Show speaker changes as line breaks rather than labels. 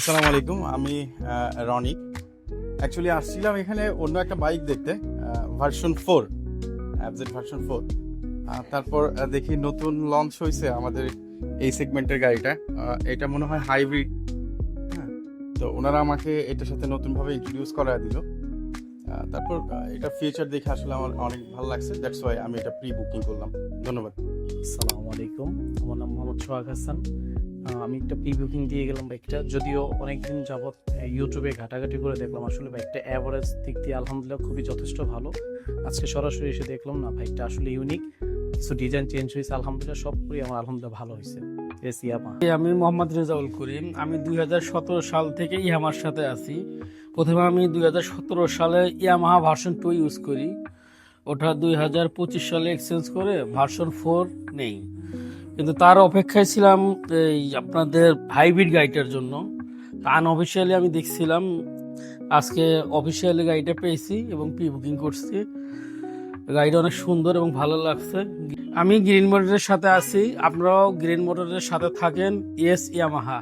আসসালামু আলাইকুম। আমি রনি। অ্যাকচুয়ালি আসছিলাম এখানে অন্য একটা বাইক দেখতে, ভার্সন 4, অ্যাবজেট ভার্সন 4। তারপর দেখি নতুন লঞ্চ হয়েছে আমাদের এই সেগমেন্টের গাড়িটা। এটা মনে হয় হাইব্রিড। হ্যাঁ, তো ওনারা আমাকে এটার সাথে নতুনভাবে ইন্ট্রোডিউস করা দিল। তারপর এটা ফিচার দেখে আসলে আমার অনেক ভালো লাগছে, দ্যাটস ওয়াই আমি এটা প্রি বুকিং করলাম। ধন্যবাদ।
আসসালামু আলাইকুম, আমার নাম মোহাম্মদ সোহাগ হাসান। আমি একটা প্রি বুকিং দিয়ে গেলাম বাইকটা, যদিও অনেকদিন যাবৎ ইউটিউবে ঘাটাঘাটি করে দেখলাম, আসলে বাইকটা অ্যাভারেজ দিক দিয়ে আলহামদুলিল্লাহ খুবই যথেষ্ট ভালো। আজকে সরাসরি এসে দেখলাম না, বাইকটা আসলে ইউনিক, কিছু ডিজাইন চেঞ্জ হয়েছে, আলহামদুলিল্লাহ সবগুলি আমার আলহামদুলিল্লাহ ভালো হয়েছে। ইয়ামা।
আমি মোহাম্মদ রেজাউল করিম। আমি 2017 সাল থেকে ইয়ামাহার সাথে আছি। প্রথমে আমি 2017 সালে ইয়ামাহা ভার্সন 2 ইউজ করি, ওটা 2025 সালে এক্সচেঞ্জ করে ভার্সন 4 নেই। কিন্তু তার অপেক্ষায় ছিলাম এই আপনাদের হাইব্রিড গাড়িটার জন্য। আনঅফিসিয়ালি আমি দেখছিলাম, আজকে অফিসিয়ালি গাড়িটা পেয়েছি এবং প্রি বুকিং করছি। গাড়িটা অনেক সুন্দর এবং ভালো লাগছে। আমি গ্রিন মোটরের সাথে আছি, আপনারাও গ্রিন মোটরের সাথে থাকেন। Yes Yamaha.